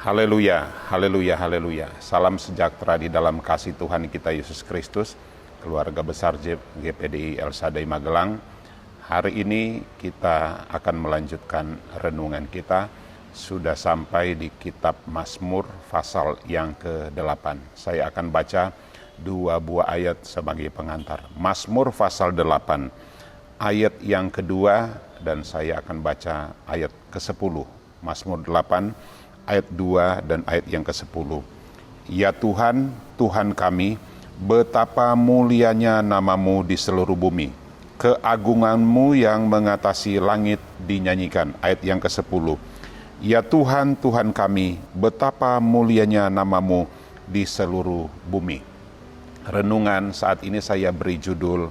Haleluya, haleluya, haleluya. Salam sejahtera di dalam kasih Tuhan kita Yesus Kristus, keluarga besar GPDI El Shaddai Magelang. Hari ini kita akan melanjutkan renungan kita. Sudah sampai di kitab Mazmur pasal yang ke-8. Saya akan baca dua buah ayat sebagai pengantar. Mazmur pasal 8, ayat yang kedua, dan saya akan baca ayat ke-10. Mazmur 8, ayat 2 dan ayat yang ke-10. Ya Tuhan, Tuhan kami, betapa mulianya namamu di seluruh bumi. Keagunganmu yang mengatasi langit dinyanyikan. Ayat yang ke-10. Ya Tuhan, Tuhan kami, betapa mulianya namamu di seluruh bumi. Renungan saat ini saya beri judul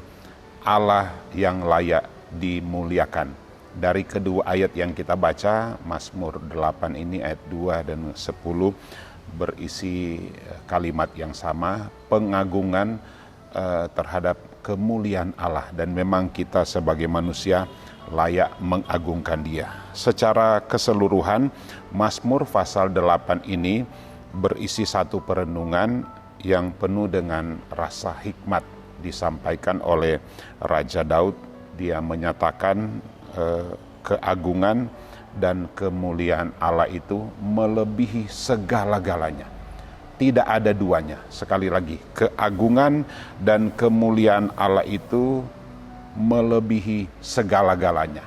Allah yang layak dimuliakan. Dari kedua ayat yang kita baca, Mazmur 8 ini ayat 2 dan 10 berisi kalimat yang sama, pengagungan terhadap kemuliaan Allah, dan memang kita sebagai manusia layak mengagungkan Dia. Secara keseluruhan, Mazmur pasal 8 ini berisi satu perenungan yang penuh dengan rasa hikmat disampaikan oleh Raja Daud. Dia menyatakan keagungan dan kemuliaan Allah itu melebihi segala-galanya. Tidak ada duanya. Sekali lagi, keagungan dan kemuliaan Allah itu melebihi segala-galanya.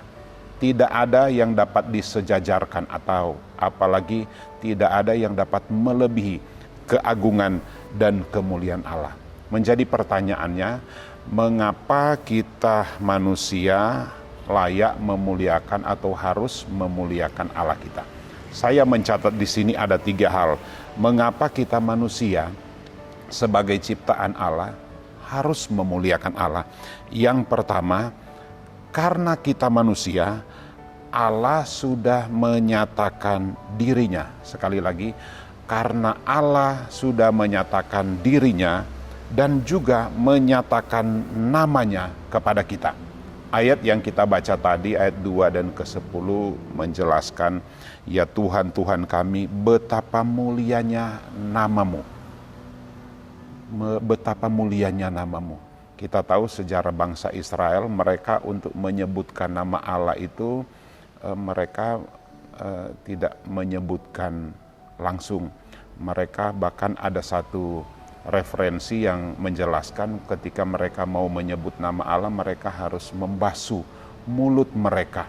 Tidak ada yang dapat disejajarkan, atau apalagi tidak ada yang dapat melebihi keagungan dan kemuliaan Allah. Menjadi pertanyaannya, mengapa kita manusia layak memuliakan atau harus memuliakan Allah kita? Saya mencatat di sini ada 3 hal. Mengapa kita manusia sebagai ciptaan Allah harus memuliakan Allah? Yang pertama, karena kita manusia, Allah sudah menyatakan dirinya. Sekali lagi, karena Allah sudah menyatakan dirinya dan juga menyatakan namanya kepada kita. Ayat yang kita baca tadi, ayat 2 dan ke-10 menjelaskan, ya Tuhan, Tuhan kami, betapa mulianya namamu. Betapa mulianya namamu. Kita tahu sejarah bangsa Israel, mereka untuk menyebutkan nama Allah itu, mereka tidak menyebutkan langsung. Mereka bahkan ada satu referensi yang menjelaskan ketika mereka mau menyebut nama Allah, mereka harus membasuh mulut mereka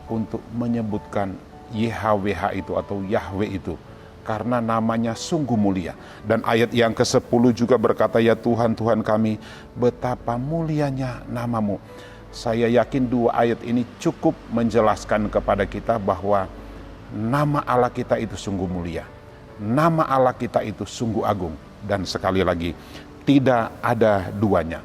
untuk menyebutkan YHWH itu atau Yahweh itu, karena namanya sungguh mulia. Dan ayat yang ke-10 juga berkata, ya Tuhan, Tuhan kami, betapa mulianya namamu. Saya yakin 2 ayat ini cukup menjelaskan kepada kita bahwa nama Allah kita itu sungguh mulia. Nama Allah kita itu sungguh agung. Dan sekali lagi, tidak ada duanya.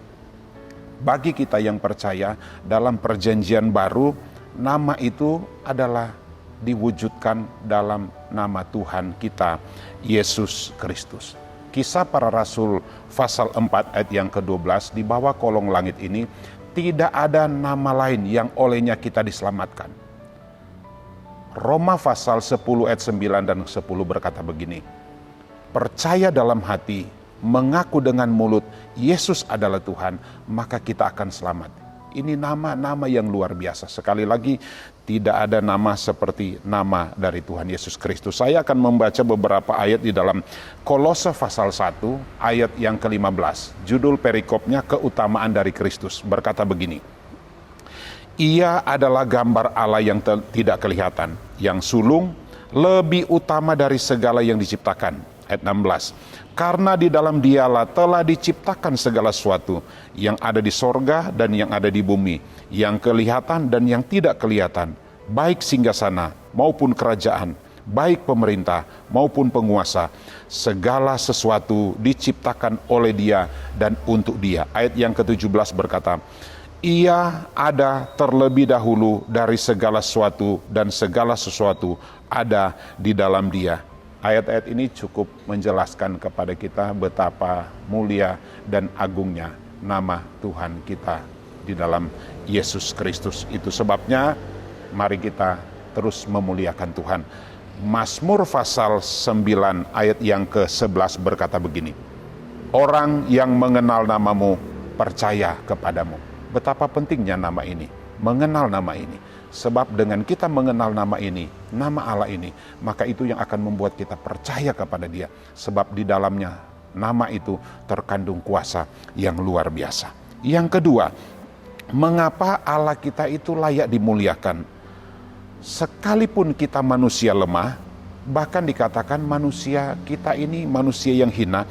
Bagi kita yang percaya, dalam perjanjian baru, nama itu adalah diwujudkan dalam nama Tuhan kita, Yesus Kristus. Kisah Para Rasul pasal 4 ayat yang ke-12, di bawah kolong langit ini tidak ada nama lain yang olehnya kita diselamatkan. Roma pasal 10 ayat 9 dan 10 berkata begini, percaya dalam hati, mengaku dengan mulut, Yesus adalah Tuhan, maka kita akan selamat. Ini nama-nama yang luar biasa. Sekali lagi, tidak ada nama seperti nama dari Tuhan Yesus Kristus. Saya akan membaca beberapa ayat di dalam Kolose pasal 1, ayat yang ke-15. Judul perikopnya, keutamaan dari Kristus. Berkata begini, Ia adalah gambar Allah yang tidak kelihatan, yang sulung, lebih utama dari segala yang diciptakan. Ayat 16, karena di dalam Dialah telah diciptakan segala sesuatu yang ada di sorga dan yang ada di bumi, yang kelihatan dan yang tidak kelihatan, baik singgasana maupun kerajaan, baik pemerintah maupun penguasa. Segala sesuatu diciptakan oleh Dia dan untuk Dia. Ayat yang ke-17 berkata, Ia ada terlebih dahulu dari segala sesuatu, dan segala sesuatu ada di dalam Dia. Ayat-ayat ini cukup menjelaskan kepada kita betapa mulia dan agungnya nama Tuhan kita di dalam Yesus Kristus. Itu sebabnya mari kita terus memuliakan Tuhan. Mazmur pasal 9 ayat yang ke-11 berkata begini, orang yang mengenal namamu percaya kepadamu. Betapa pentingnya nama ini, mengenal nama ini. Sebab dengan kita mengenal nama ini, nama Allah ini, maka itu yang akan membuat kita percaya kepada Dia. Sebab di dalamnya nama itu terkandung kuasa yang luar biasa. Yang kedua, mengapa Allah kita itu layak dimuliakan? Sekalipun kita manusia lemah, bahkan dikatakan manusia kita ini manusia yang hina,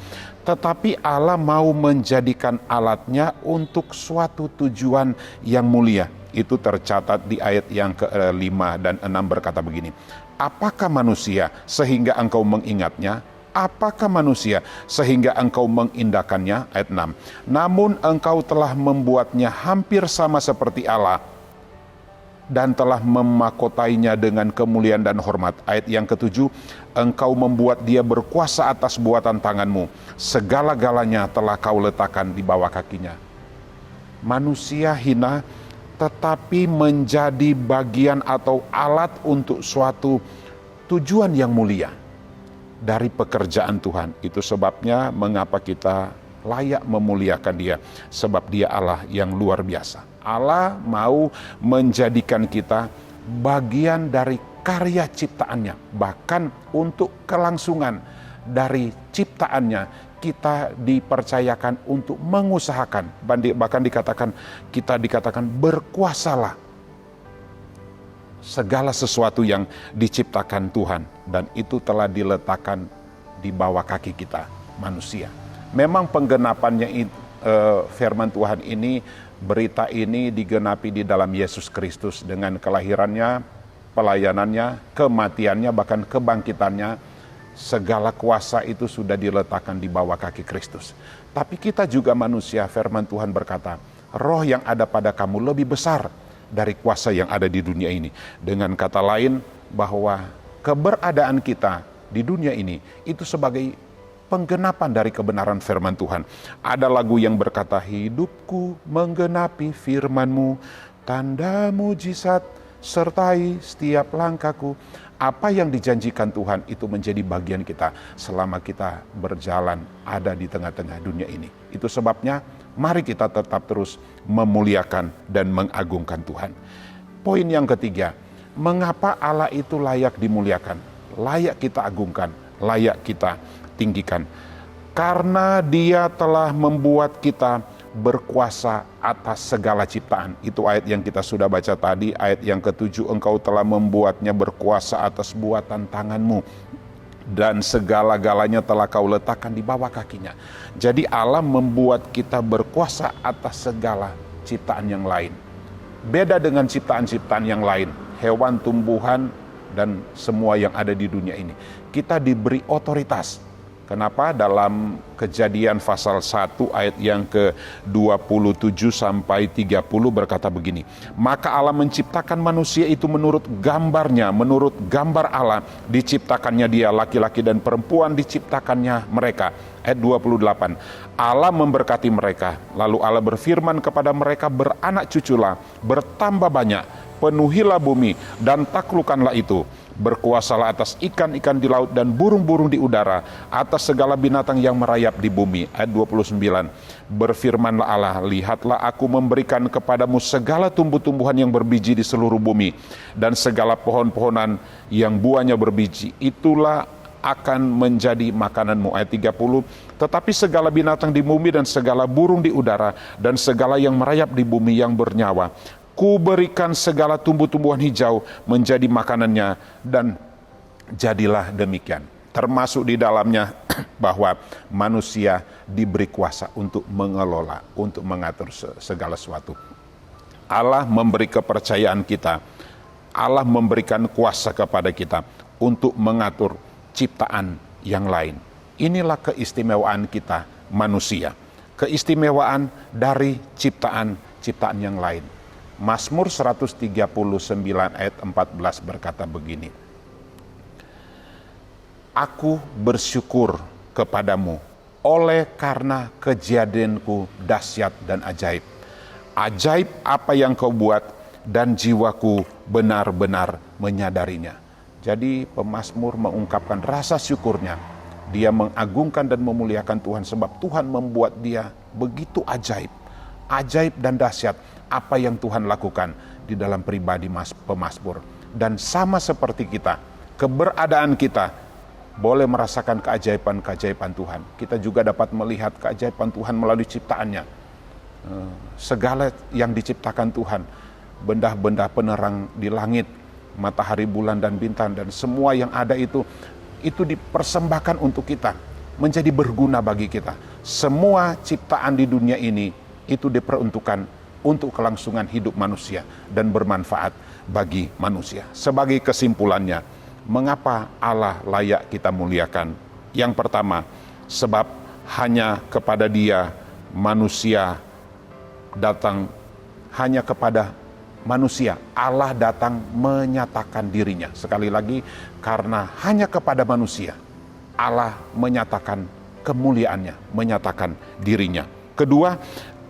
tetapi Allah mau menjadikan alatnya untuk suatu tujuan yang mulia. Itu tercatat di ayat yang ke-5 dan 6 berkata begini, apakah manusia sehingga engkau mengingatnya? Apakah manusia sehingga engkau mengindahkannya? Ayat 6. Namun engkau telah membuatnya hampir sama seperti Allah dan telah memakotainya dengan kemuliaan dan hormat. Ayat yang ke-7, engkau membuat dia berkuasa atas buatan tanganmu. Segala-galanya telah kau letakkan di bawah kakinya. Manusia hina tetapi menjadi bagian atau alat untuk suatu tujuan yang mulia dari pekerjaan Tuhan. Itu sebabnya mengapa kita layak memuliakan Dia, sebab Dia Allah yang luar biasa. Allah mau menjadikan kita bagian dari karya ciptaannya. Bahkan untuk kelangsungan dari ciptaannya kita dipercayakan untuk mengusahakan. Bahkan kita dikatakan berkuasalah segala sesuatu yang diciptakan Tuhan. Dan itu telah diletakkan di bawah kaki kita manusia. Memang penggenapannya firman Tuhan ini, berita ini digenapi di dalam Yesus Kristus dengan kelahirannya, pelayanannya, kematiannya, bahkan kebangkitannya. Segala kuasa itu sudah diletakkan di bawah kaki Kristus. Tapi kita juga manusia, firman Tuhan berkata, roh yang ada pada kamu lebih besar dari kuasa yang ada di dunia ini. Dengan kata lain, bahwa keberadaan kita di dunia ini itu sebagai penggenapan dari kebenaran firman Tuhan. Ada lagu yang berkata, hidupku menggenapi firman-Mu, tanda mujizat sertai setiap langkahku. Apa yang dijanjikan Tuhan itu menjadi bagian kita selama kita berjalan ada di tengah-tengah dunia ini. Itu sebabnya mari kita tetap terus memuliakan dan mengagungkan Tuhan. Poin yang ketiga, mengapa Allah itu layak dimuliakan, layak kita agungkan, layak kita tinggikan? Karena Dia telah membuat kita berkuasa atas segala ciptaan. Itu ayat yang kita sudah baca tadi, ayat yang ke-7, engkau telah membuatnya berkuasa atas buatan tanganmu dan segala-galanya telah kau letakkan di bawah kakinya. Jadi Allah membuat kita berkuasa atas segala ciptaan yang lain. Beda dengan ciptaan-ciptaan yang lain, hewan, tumbuhan, dan semua yang ada di dunia ini. Kita diberi otoritas. Kenapa? Dalam Kejadian pasal 1 ayat yang ke-27 sampai 30 berkata begini. Maka Allah menciptakan manusia itu menurut gambarnya, menurut gambar Allah diciptakannya dia, laki-laki dan perempuan diciptakannya mereka. Ayat 28. Allah memberkati mereka, lalu Allah berfirman kepada mereka, beranak cuculah, bertambah banyak, penuhilah bumi dan taklukkanlah itu. Berkuasalah atas ikan-ikan di laut dan burung-burung di udara, atas segala binatang yang merayap di bumi. Ayat 29. Berfirmanlah Allah, lihatlah aku memberikan kepadamu segala tumbuh-tumbuhan yang berbiji di seluruh bumi, dan segala pohon-pohonan yang buahnya berbiji, itulah akan menjadi makananmu. Ayat 30. Tetapi segala binatang di bumi dan segala burung di udara dan segala yang merayap di bumi yang bernyawa, ku berikan segala tumbuh-tumbuhan hijau menjadi makanannya, dan jadilah demikian. Termasuk di dalamnya bahwa manusia diberi kuasa untuk mengelola, untuk mengatur segala sesuatu. Allah memberi kepercayaan kita, Allah memberikan kuasa kepada kita untuk mengatur ciptaan yang lain. Inilah keistimewaan kita manusia, keistimewaan dari ciptaan yang lain. Mazmur 139 ayat 14 berkata begini, aku bersyukur kepadamu oleh karena kejadianku dahsyat dan ajaib. Ajaib apa yang kau buat dan jiwaku benar-benar menyadarinya. Jadi pemazmur mengungkapkan rasa syukurnya. Dia mengagungkan dan memuliakan Tuhan sebab Tuhan membuat dia begitu ajaib. Ajaib dan dahsyat apa yang Tuhan lakukan di dalam pribadi pemazmur. Dan sama seperti kita, keberadaan kita boleh merasakan keajaiban-keajaiban Tuhan. Kita juga dapat melihat keajaiban Tuhan melalui ciptaannya. Segala yang diciptakan Tuhan, benda-benda penerang di langit, matahari, bulan, dan bintang, dan semua yang ada itu dipersembahkan untuk kita, menjadi berguna bagi kita. Semua ciptaan di dunia ini itu diperuntukkan untuk kelangsungan hidup manusia dan bermanfaat bagi manusia. Sebagai kesimpulannya, mengapa Allah layak kita muliakan? Yang pertama, sebab hanya kepada Dia manusia datang, hanya kepada manusia Allah datang menyatakan dirinya. Sekali lagi, karena hanya kepada manusia Allah menyatakan kemuliaannya, menyatakan dirinya. Kedua,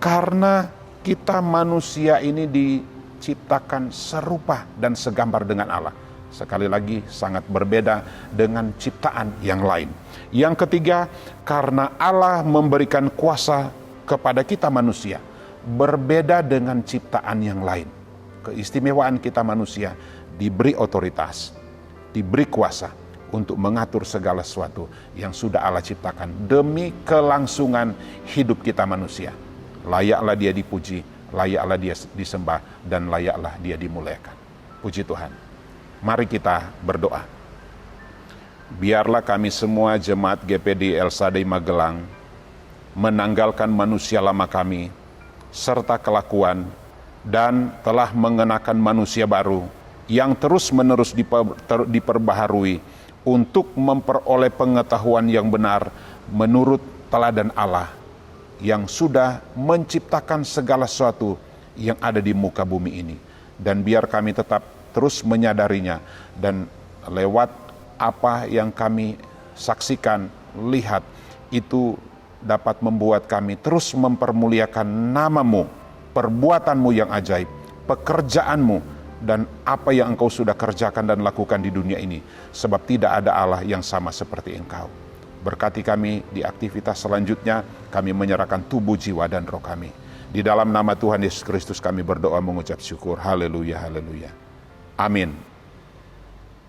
karena kita manusia ini diciptakan serupa dan segambar dengan Allah. Sekali lagi, sangat berbeda dengan ciptaan yang lain. Yang ketiga, karena Allah memberikan kuasa kepada kita manusia, berbeda dengan ciptaan yang lain. Keistimewaan kita manusia diberi otoritas, diberi kuasa untuk mengatur segala sesuatu yang sudah Allah ciptakan demi kelangsungan hidup kita manusia. Layaklah Dia dipuji, layaklah Dia disembah, dan layaklah Dia dimuliakan. Puji Tuhan. Mari kita berdoa. Biarlah kami semua jemaat GPD El Shaddai Magelang menanggalkan manusia lama kami serta kelakuan, dan telah mengenakan manusia baru yang terus-menerus diperbaharui untuk memperoleh pengetahuan yang benar menurut teladan Allah yang sudah menciptakan segala sesuatu yang ada di muka bumi ini. Dan biar kami tetap terus menyadarinya, dan lewat apa yang kami saksikan, lihat, itu dapat membuat kami terus mempermuliakan nama-Mu, perbuatan-Mu yang ajaib, pekerjaan-Mu, dan apa yang Engkau sudah kerjakan dan lakukan di dunia ini. Sebab tidak ada Allah yang sama seperti Engkau. Berkati kami di aktivitas selanjutnya, kami menyerahkan tubuh, jiwa, dan roh kami. Di dalam nama Tuhan Yesus Kristus kami berdoa mengucap syukur. Haleluya, haleluya. Amin.